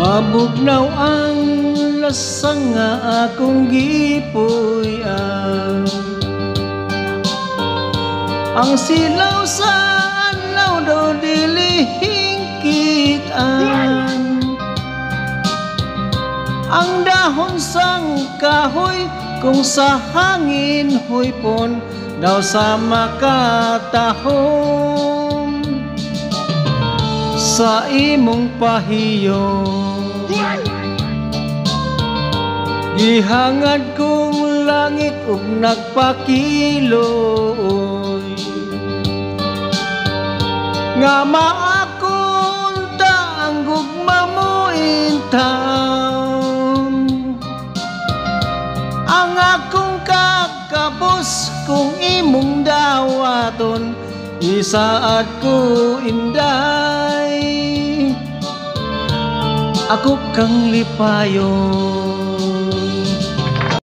Mabugnaw ang lasang nga akong gipuy-an. Ang silaw sa anlaw daw dili hingkit-an. Ang dahon sang kahoy kung sa hangin huypon daw sa makatahom. Sa imong pahiyon gihangad kong langit ug nagpakiloy. Nga maakon ta ang gugma mo in town. Ang akong kakabos kung imong dawaton, isaad ko inday, ako kang lipayon.